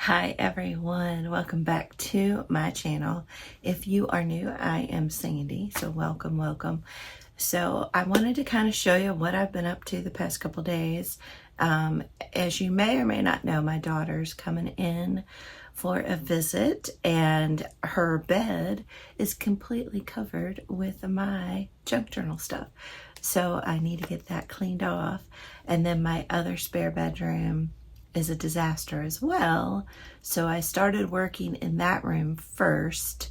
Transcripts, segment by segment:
Hi everyone, welcome back to my channel. If you are new, I am Sandy, so welcome. So I wanted to kind of show you what I've been up to the past couple days. As you may or may not know, my daughter's coming in for a visit and her bed is completely covered with my junk journal stuff. So I need to get that cleaned off. And then my other spare bedroom is a disaster as well. So I started working in that room first.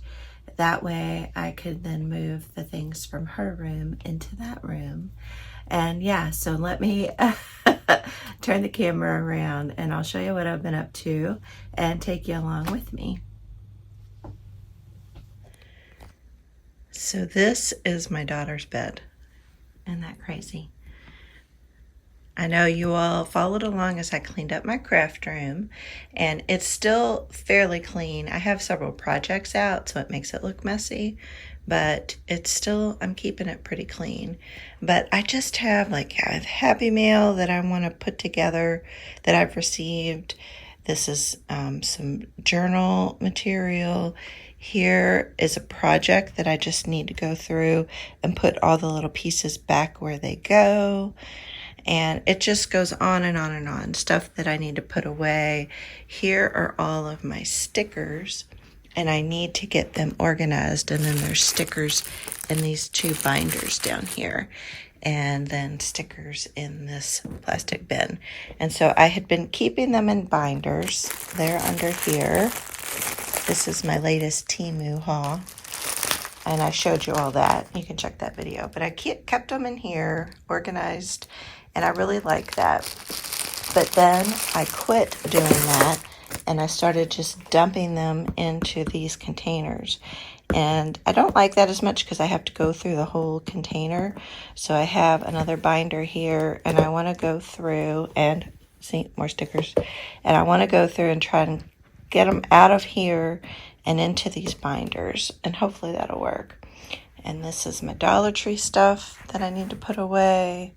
That way I could then move the things from her room into that room. And yeah, so let me turn the camera around and I'll show you what I've been up to and take you along with me. So this is my daughter's bed. Isn't that crazy? I know you all followed along as I cleaned up my craft room, and it's still fairly clean. I have several projects out, so it makes it look messy, but it's still, I'm keeping it pretty clean. But I just have like a Happy Mail that I want to put together that I've received. This is some journal material. Here is a project that I just need to go through and put all the little pieces back where they go. And it just goes on and on and on. Stuff that I need to put away. Here are all of my stickers, and I need to get them organized. And then there's stickers in these two binders down here, and then stickers in this plastic bin. And so I had been keeping them in binders. They're under here. This is my latest Temu haul, and I showed you all that. You can check that video. But I kept them in here, organized, and I really like that. But then I quit doing that, and I started just dumping them into these containers. And I don't like that as much because I have to go through the whole container. So I have another binder here, and I want to go through and see more stickers. And I want to go through and try and get them out of here and into these binders, and hopefully that'll work. And this is my Dollar Tree stuff that I need to put away.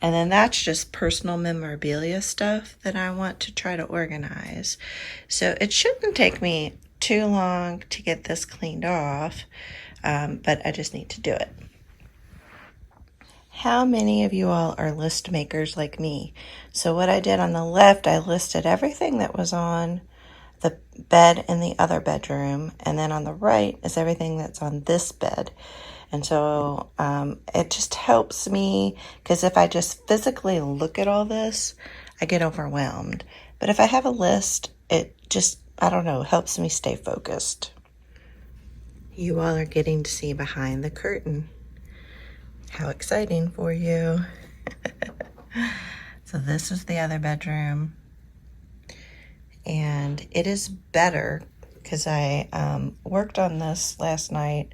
And then that's just personal memorabilia stuff that I want to try to organize. So it shouldn't take me too long to get this cleaned off, but I just need to do it. How many of you all are list makers like me? So what I did on the left, I listed everything that was on the bed in the other bedroom, and then on the right is everything that's on this bed. And so it just helps me, because if I just physically look at all this, I get overwhelmed. But if I have a list, it just, I don't know, helps me stay focused. You all are getting to see behind the curtain. How exciting for you. So this is the other bedroom. And it is better because I worked on this last night,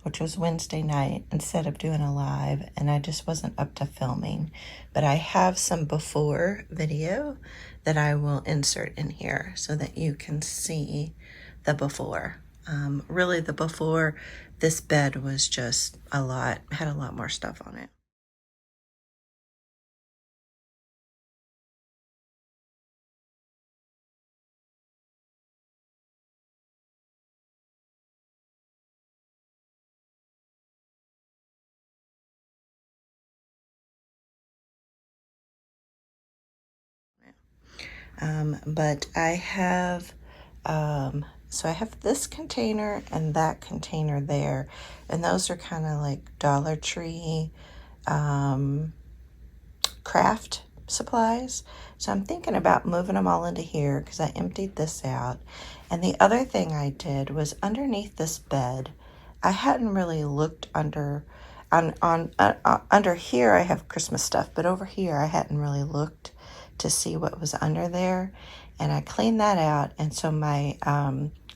which was Wednesday night, instead of doing a live, and I just wasn't up to filming. But I have some before video that I will insert in here so that you can see the before. Really the before, this bed was just a lot, had a lot more stuff on it. But I have, so I have this container and that container there, and those are kind of like Dollar Tree craft supplies. So I'm thinking about moving them all into here because I emptied this out. And the other thing I did was underneath this bed, I hadn't really looked under, under here I have Christmas stuff, but over here I hadn't really looked to see what was under there. And I cleaned that out, and so my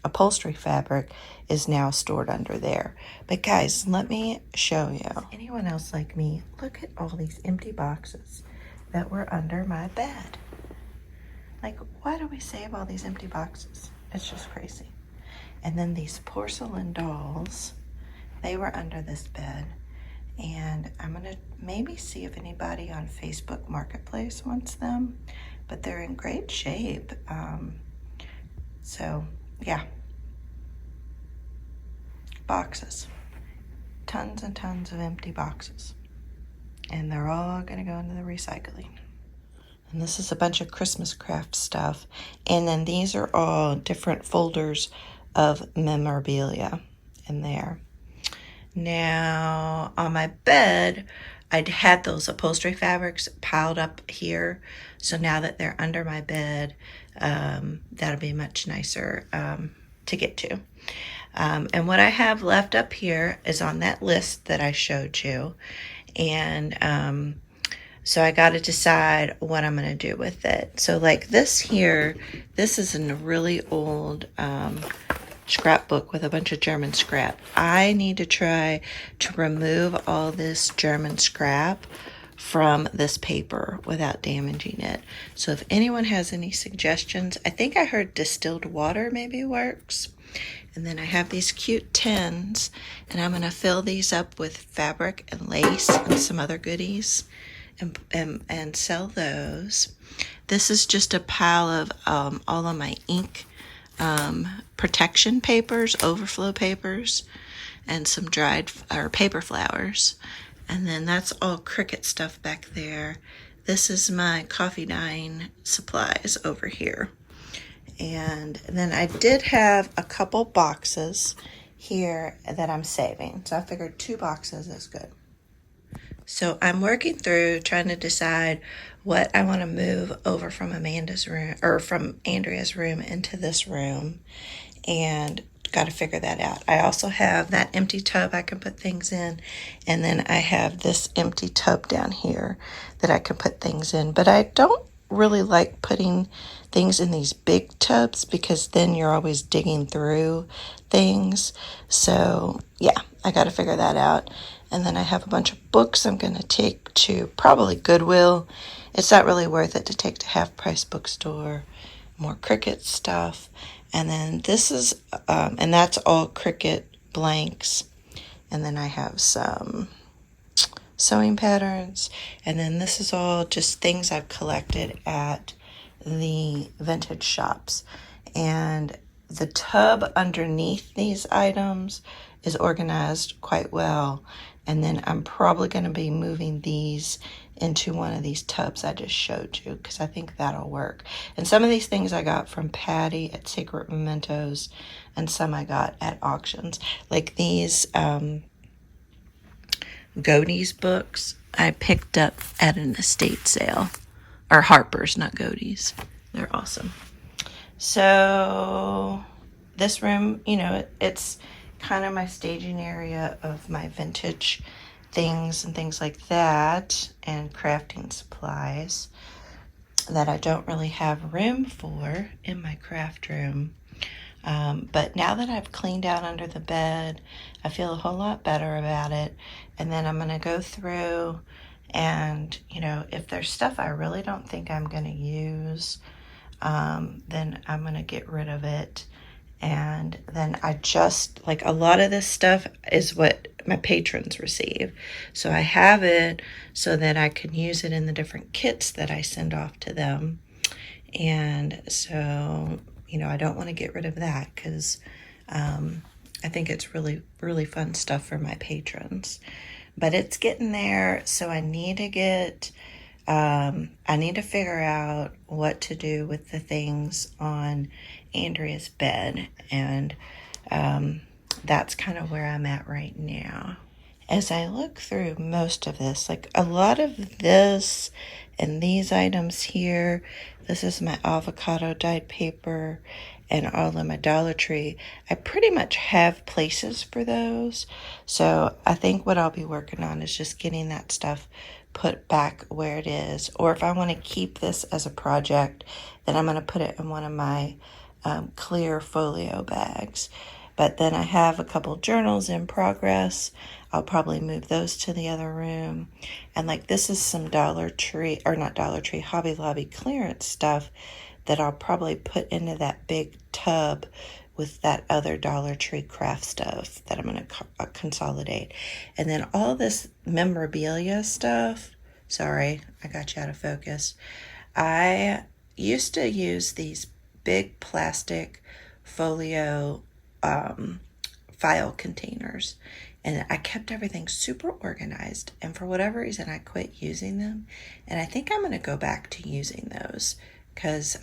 upholstery fabric is now stored under there. But guys, let me show you. Anyone else like me? Look at all these empty boxes that were under my bed. Like, why do we save all these empty boxes? It's just crazy. And then these porcelain dolls, they were under this bed. And I'm gonna maybe see if anybody on Facebook Marketplace wants them, but they're in great shape. So, yeah. Boxes. Tons and tons of empty boxes. And they're all going to go into the recycling. And this is a bunch of Christmas craft stuff. And then these are all different folders of memorabilia in there. Now, on my bed, I'd had those upholstery fabrics piled up here. So now that they're under my bed, that'll be much nicer to get to. And what I have left up here is on that list that I showed you. And so I got to decide what I'm going to do with it. So like this here, this is a really old scrapbook with a bunch of German scrap. I need to try to remove all this German scrap from this paper without damaging it. So if anyone has any suggestions, I think I heard distilled water maybe works. And then I have these cute tins, and I'm going to fill these up with fabric and lace and some other goodies and sell those. This is just a pile of all of my ink protection papers, overflow papers, and some dried or paper flowers. And then that's all Cricut stuff back there. This is my coffee dyeing supplies over here. And then I did have a couple boxes here that I'm saving. So I figured 2 boxes is good. So I'm working through trying to decide what I want to move over from Amanda's room or from Andrea's room into this room, and got to figure that out. I also have that empty tub I can put things in, and then I have this empty tub down here that I can put things in. But I don't really like putting things in these big tubs because then you're always digging through things. So yeah, I got to figure that out. And then I have a bunch of books I'm going to take to probably Goodwill. It's not really worth it to take to Half Price Bookstore. More Cricut stuff. And then this is, and that's all Cricut blanks. And then I have some sewing patterns. And then this is all just things I've collected at the vintage shops. And the tub underneath these items is organized quite well. And then I'm probably going to be moving these into one of these tubs I just showed you because I think that'll work. And some of these things I got from Patty at Secret Mementos, and some I got at auctions. Like these Godey's books I picked up at an estate sale. Or Harper's, not Godey's. They're awesome. So this room, you know, it's kind of my staging area of my vintage things and things like that, and crafting supplies that I don't really have room for in my craft room. But now that I've cleaned out under the bed, I feel a whole lot better about it. And then I'm going to go through and, you know, if there's stuff I really don't think I'm going to use, then I'm going to get rid of it. And then I just, like, a lot of this stuff is what my patrons receive. So I have it so that I can use it in the different kits that I send off to them. And so, you know, I don't want to get rid of that because I think it's really, really fun stuff for my patrons. But it's getting there, so I need to get... I need to figure out what to do with the things on Andrea's bed, and that's kind of where I'm at right now. As I look through most of this, like a lot of this and these items here, this is my avocado dyed paper and all of my Dollar Tree. I pretty much have places for those, so I think what I'll be working on is just getting that stuff put back where it is. Or if I want to keep this as a project, then I'm going to put it in one of my clear folio bags. But then I have a couple journals in progress. I'll probably move those to the other room. And like this is some Dollar Tree, or not Dollar Tree, Hobby Lobby clearance stuff that I'll probably put into that big tub with that other Dollar Tree craft stuff that I'm going to consolidate. And then all this memorabilia stuff, sorry, I got you out of focus. I used to use these big plastic folio file containers, and I kept everything super organized, and for whatever reason I quit using them, and I think I'm going to go back to using those because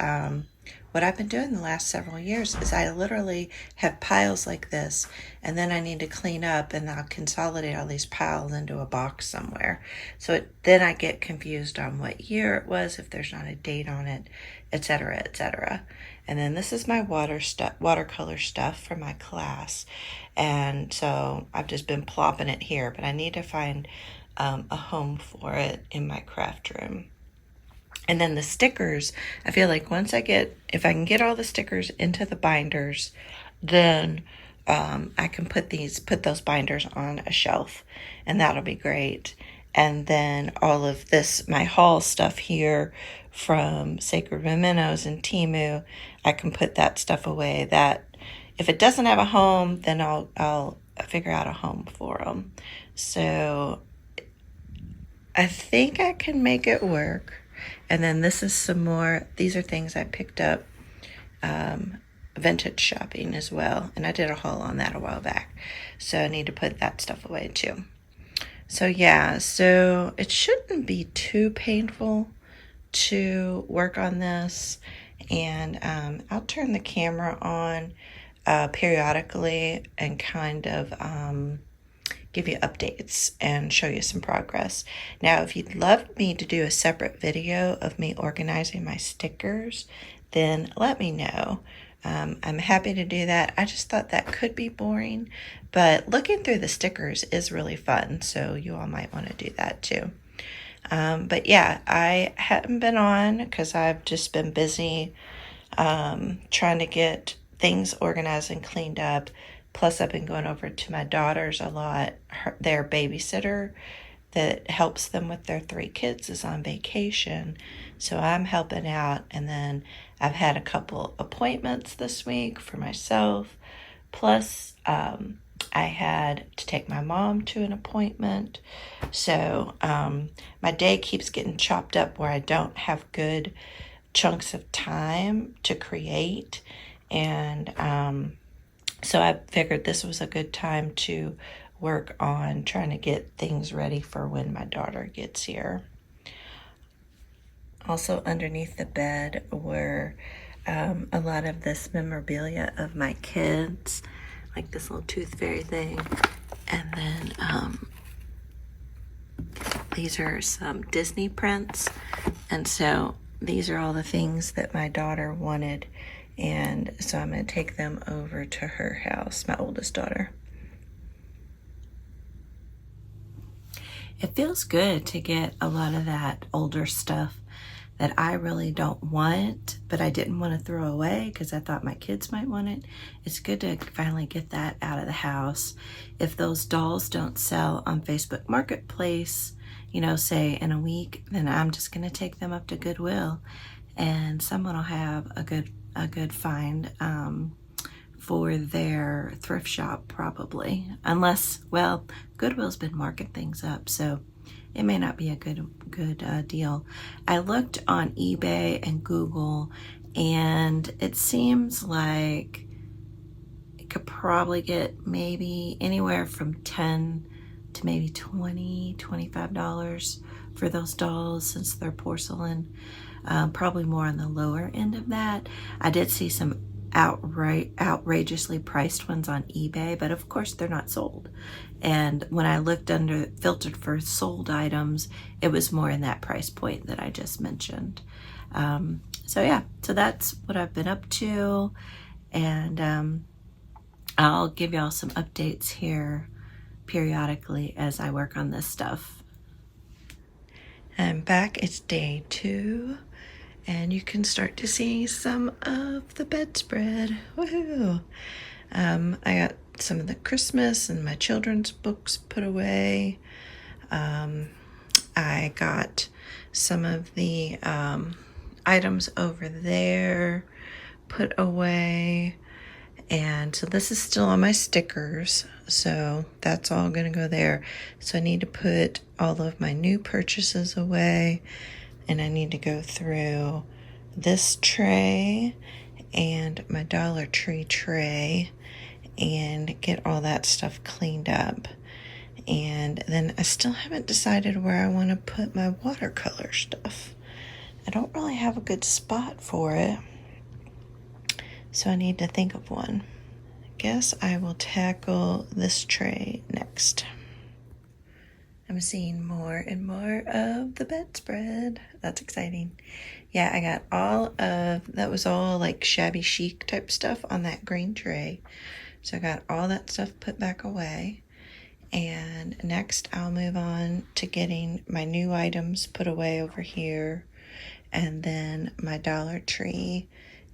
what I've been doing the last several years is I literally have piles like this, and then I need to clean up, and I'll consolidate all these piles into a box somewhere. So then I get confused on what year it was, if there's not a date on it, etc., etc. And then this is my watercolor stuff for my class, and so I've just been plopping it here, but I need to find a home for it in my craft room. And then the stickers, I feel like if I can get all the stickers into the binders, then I can put those binders on a shelf, and that'll be great. And then all of this, my haul stuff here from Sacred Mementos and Temu, I can put that stuff away. That if it doesn't have a home, then I'll figure out a home for them. So I think I can make it work. And then this is some more, these are things I picked up vintage shopping as well. And I did a haul on that a while back. So I need to put that stuff away too. So yeah, so it shouldn't be too painful to work on this. And I'll turn the camera on periodically and kind of give you updates and show you some progress. Now, if you'd love me to do a separate video of me organizing my stickers, then let me know. I'm happy to do that. I just thought that could be boring, but looking through the stickers is really fun, so you all might want to do that too. But yeah, I hadn't been on because I've just been busy trying to get things organized and cleaned up. Plus, I've been going over to my daughter's a lot. Their babysitter that helps them with their 3 kids is on vacation, so I'm helping out. And then I've had a couple appointments this week for myself. Plus, I had to take my mom to an appointment. So my day keeps getting chopped up where I don't have good chunks of time to create. And so I figured this was a good time to work on trying to get things ready for when my daughter gets here. Also underneath the bed were a lot of this memorabilia of my kids, like this little tooth fairy thing. And then these are some Disney prints. And so these are all the things that my daughter wanted. And so I'm going to take them over to her house, my oldest daughter. It feels good to get a lot of that older stuff that I really don't want, but I didn't want to throw away because I thought my kids might want it. It's good to finally get that out of the house. If those dolls don't sell on Facebook Marketplace, say in a week, then I'm just going to take them up to Goodwill, and someone will have a good find for their thrift shop probably, unless, well, Goodwill's been marking things up, so it may not be a good deal. I looked on eBay and Google, and it seems like it could probably get maybe anywhere from $10 to maybe $20, $25 for those dolls, since they're porcelain. Probably more on the lower end of that. I did see some outrageously priced ones on eBay, but of course they're not sold. And when I looked filtered for sold items, it was more in that price point that I just mentioned. So yeah, so that's what I've been up to, and I'll give y'all some updates here periodically as I work on this stuff. I'm back. It's day 2. And you can start to see some of the bedspread. Woohoo! I got some of the Christmas and my children's books put away. I got some of the items over there put away. And so this is still on my stickers, so that's all going to go there. So I need to put all of my new purchases away, and I need to go through this tray and my Dollar Tree tray and get all that stuff cleaned up. And then I still haven't decided where I want to put my watercolor stuff. I don't really have a good spot for it, so I need to think of one. I guess I will tackle this tray next. I'm seeing more and more of the bedspread. That's exciting. Yeah, I got that was all like shabby chic type stuff on that green tray. So I got all that stuff put back away. And next I'll move on to getting my new items put away over here. And then my Dollar Tree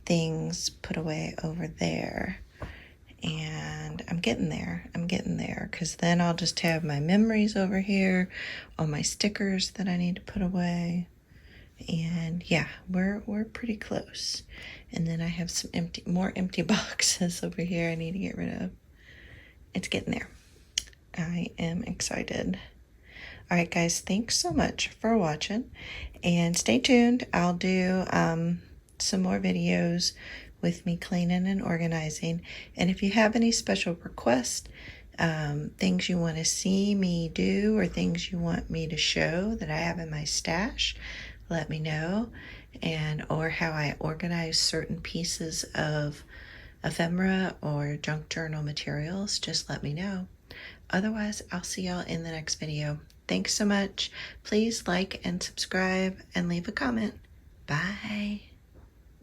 things put away over there. And I'm getting there, because then I'll just have my memories over here, all my stickers that I need to put away. And yeah, we're pretty close. And then I have some more empty boxes over here I need to get rid of. It's getting there. I am excited. All right, guys, thanks so much for watching, and stay tuned. I'll do some more videos with me cleaning and organizing. And if you have any special requests, things you want to see me do or things you want me to show that I have in my stash, let me know. And or how I organize certain pieces of ephemera or junk journal materials, just let me know. Otherwise, I'll see y'all in the next video. Thanks so much. Please like and subscribe and leave a comment. Bye.